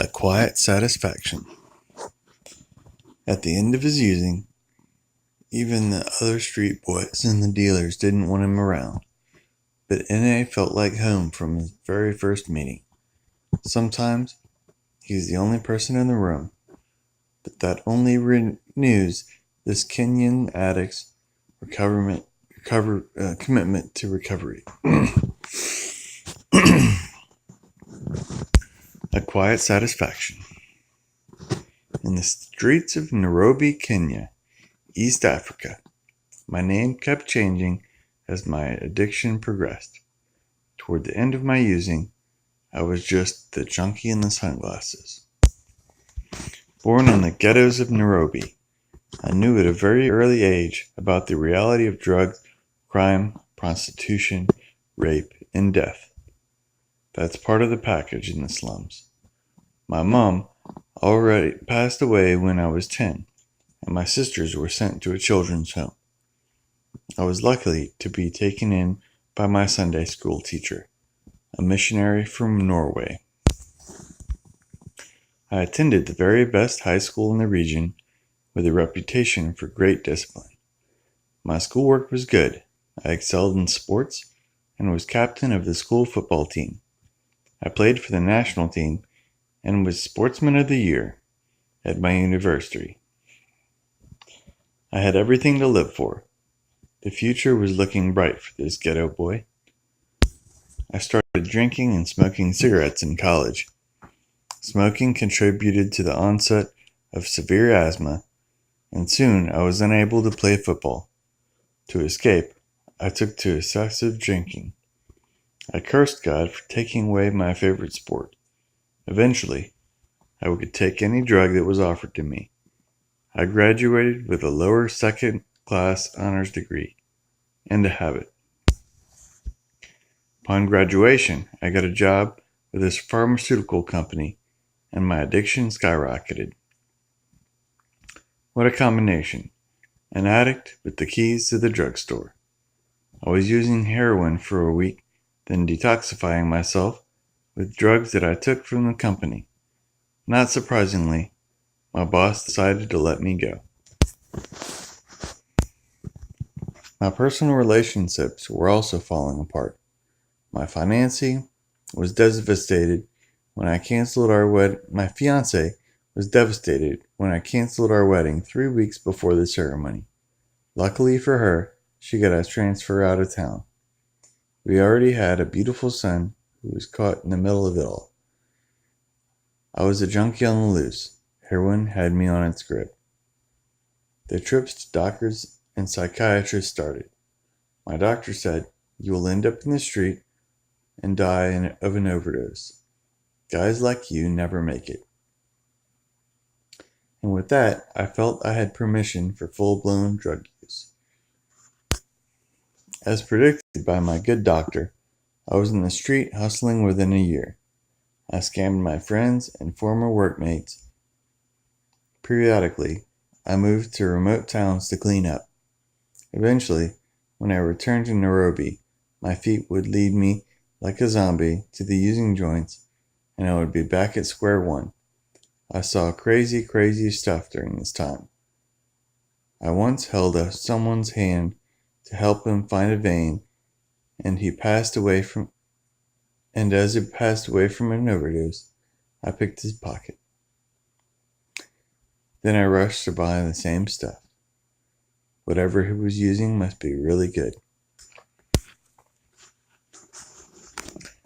A quiet satisfaction. At the end of his using, even the other street boys and the dealers didn't want him around, but N.A. felt like home from his very first meeting. Sometimes he's the only person in the room, but that only renews this Kenyan addict's commitment to recovery. A quiet satisfaction. In the streets of Nairobi, Kenya, East Africa, my name kept changing as my addiction progressed. Toward the end of my using, I was just the junkie in the sunglasses. Born in the ghettos of Nairobi, I knew at a very early age about the reality of drugs, crime, prostitution, rape, and death. That's part of the package in the slums. My mom already passed away when I was 10, and my sisters were sent to a children's home. I was lucky to be taken in by my Sunday school teacher, a missionary from Norway. I attended the very best high school in the region with a reputation for great discipline. My schoolwork was good. I excelled in sports and was captain of the school football team. I played for the national team and was Sportsman of the Year at my university. I had everything to live for. The future was looking bright for this ghetto boy. I started drinking and smoking cigarettes in college. Smoking contributed to the onset of severe asthma, and soon I was unable to play football. To escape, I took to excessive drinking. I cursed God for taking away my favorite sport. Eventually, I would take any drug that was offered to me. I graduated with a lower second-class honors degree and a habit. Upon graduation, I got a job with this pharmaceutical company, and my addiction skyrocketed. What a combination. An addict with the keys to the drugstore. I was using heroin for a week, then detoxifying myself with drugs that I took from the company. Not surprisingly, my boss decided to let me go. My personal relationships were also falling apart. My fiancé was devastated when I canceled our wedding. My fiancé was devastated when I canceled our wedding 3 weeks before the ceremony. Luckily for her, she got a transfer out of town. We already had a beautiful son who was caught in the middle of it all. I was a junkie on the loose. Heroin had me on its grip. The trips to doctors and psychiatrists started. My doctor said, "You will end up in the street and die of an overdose. Guys like you never make it." And with that, I felt I had permission for full-blown drug use. As predicted by my good doctor, I was in the street hustling within a year. I scammed my friends and former workmates. Periodically, I moved to remote towns to clean up. Eventually, when I returned to Nairobi, my feet would lead me like a zombie to the using joints, and I would be back at square one. I saw crazy stuff during this time. I once held someone's hand to help him find a vein, and as he passed away from an overdose, I picked his pocket. Then I rushed to buy the same stuff. Whatever he was using must be really good.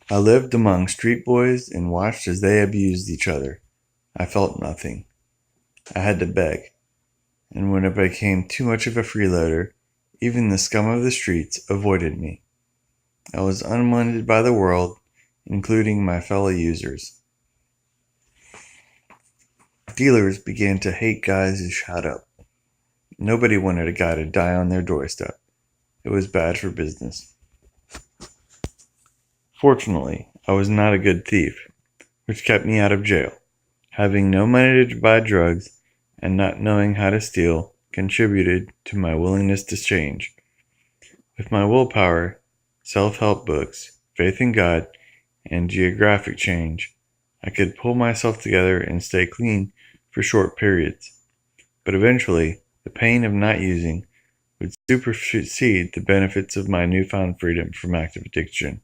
I lived among street boys and watched as they abused each other. I felt nothing. I had to beg. And when it became too much of a freeloader, even the scum of the streets avoided me. I was unwanted by the world, including my fellow users. Dealers began to hate guys who shot up. Nobody wanted a guy to die on their doorstep. It was bad for business. Fortunately, I was not a good thief, which kept me out of jail. Having no money to buy drugs and not knowing how to steal contributed to my willingness to change. With my willpower, self-help books, faith in God, and geographic change, I could pull myself together and stay clean for short periods, but eventually the pain of not using would supersede the benefits of my newfound freedom from active addiction.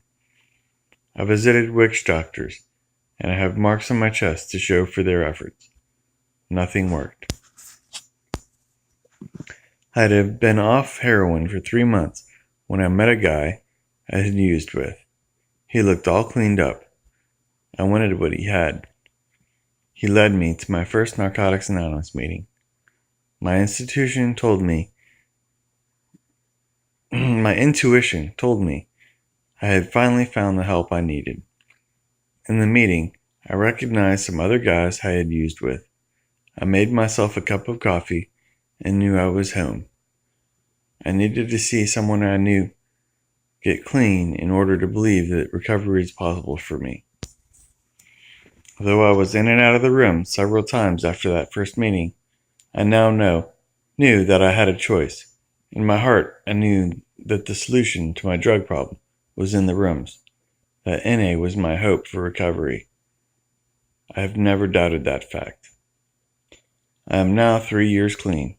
I visited witch doctors, and I have marks on my chest to show for their efforts. Nothing worked. I had been off heroin for 3 months when I met a guy I had used with. He looked all cleaned up. I wanted what he had. He led me to my first Narcotics Anonymous meeting. My intuition told me I had finally found the help I needed. In the meeting, I recognized some other guys I had used with. I made myself a cup of coffee and knew I was home. I needed to see someone I knew get clean in order to believe that recovery is possible for me. Though I was in and out of the room several times after that first meeting, I now knew that I had a choice. In my heart, I knew that the solution to my drug problem was in the rooms, that NA was my hope for recovery. I have never doubted that fact. I am now 3 years clean.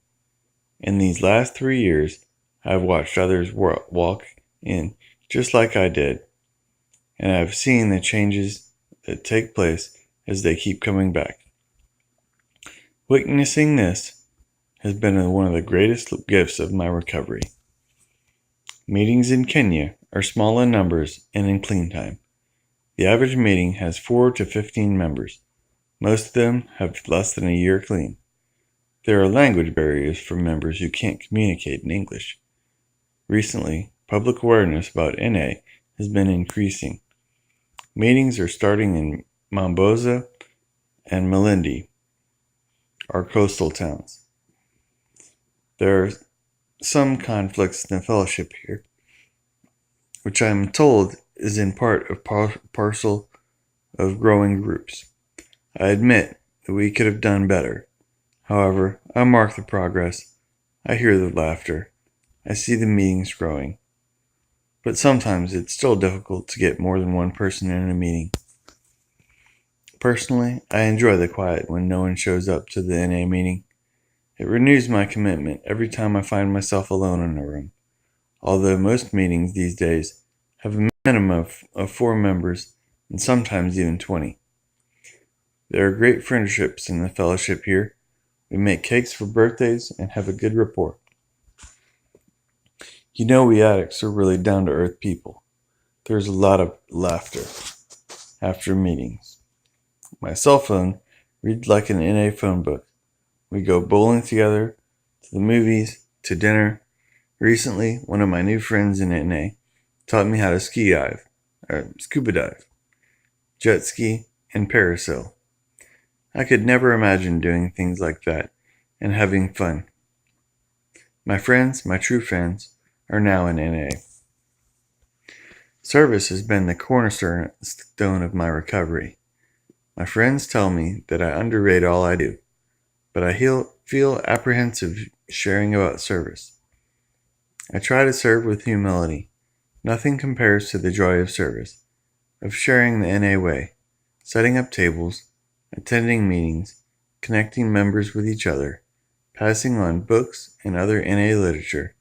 In these last 3 years, I have watched others walk in just like I did, and I have seen the changes that take place as they keep coming back. Witnessing this has been one of the greatest gifts of my recovery. Meetings in Kenya are small in numbers and in clean time. The average meeting has 4 to 15 members. Most of them have less than a year clean. There are language barriers for members who can't communicate in English. Recently, public awareness about NA has been increasing. Meetings are starting in Mombasa and Malindi, our coastal towns. There are some conflicts in the fellowship here, which I am told is in part a parcel of growing groups. I admit that we could have done better. However, I mark the progress. I hear the laughter. I see the meetings growing. But sometimes it's still difficult to get more than one person in a meeting. Personally, I enjoy the quiet when no one shows up to the NA meeting. It renews my commitment every time I find myself alone in a room, although most meetings these days have a minimum of 4 members and sometimes even 20. There are great friendships in the fellowship here. We make cakes for birthdays and have a good rapport. You know, we addicts are really down-to-earth people. There's a lot of laughter after meetings. My cell phone reads like an NA phone book. We go bowling together, to the movies, to dinner. Recently, one of my new friends in NA taught me how to scuba dive, jet ski, and parasail. I could never imagine doing things like that and having fun. My friends, my true friends, are now in NA. Service has been the cornerstone of my recovery. My friends tell me that I underrate all I do, but I feel apprehensive sharing about service. I try to serve with humility. Nothing compares to the joy of service, of sharing the NA way, setting up tables, attending meetings, connecting members with each other, passing on books and other NA literature,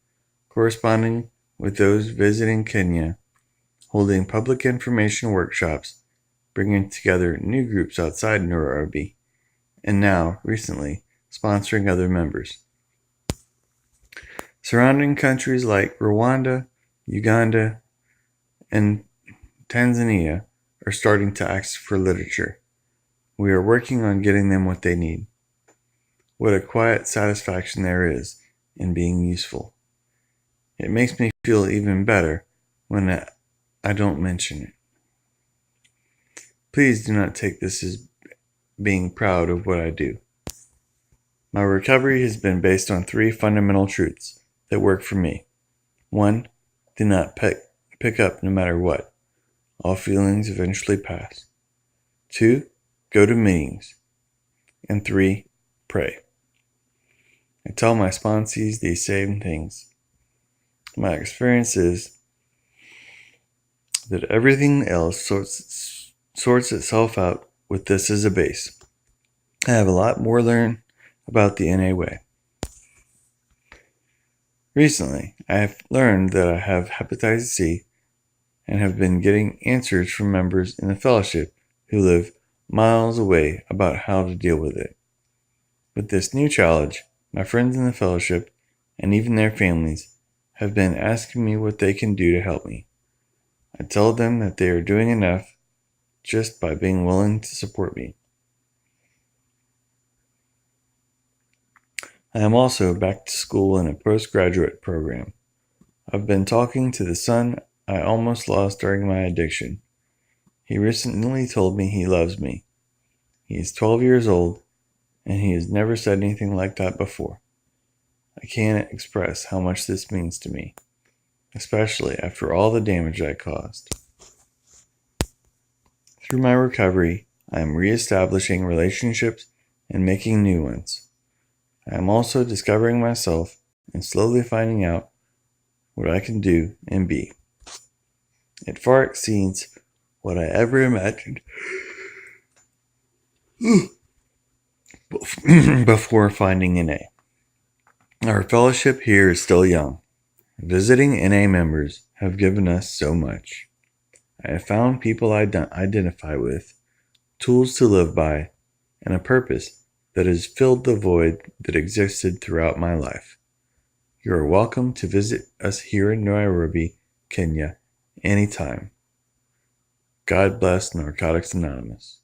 corresponding with those visiting Kenya, holding public information workshops, bringing together new groups outside Nairobi, and now, recently, sponsoring other members. Surrounding countries like Rwanda, Uganda, and Tanzania are starting to ask for literature. We are working on getting them what they need. What a quiet satisfaction there is in being useful. It makes me feel even better when I don't mention it. Please do not take this as being proud of what I do. My recovery has been based on 3 fundamental truths that work for me. 1. Do not pick up no matter what. All feelings eventually pass. 2. Go to meetings. And 3. Pray. I tell my sponsees these same things. My experience is that everything else sorts itself out with this as a base. I have a lot more to learn about the NA way. Recently, I have learned that I have hepatitis C and have been getting answers from members in the fellowship who live miles away about how to deal with it. With this new challenge, my friends in the fellowship, and even their families, have been asking me what they can do to help me. I tell them that they are doing enough just by being willing to support me. I am also back to school in a postgraduate program. I've been talking to the son I almost lost during my addiction. He recently told me he loves me. He is 12 years old, and he has never said anything like that before. I can't express how much this means to me, especially after all the damage I caused. Through my recovery, I am reestablishing relationships and making new ones. I am also discovering myself and slowly finding out what I can do and be. It far exceeds what I ever imagined before finding NA. Our fellowship here is still young. Visiting NA members have given us so much. I have found people I identify with, tools to live by, and a purpose that has filled the void that existed throughout my life. You are welcome to visit us here in Nairobi, Kenya, anytime. God bless Narcotics Anonymous.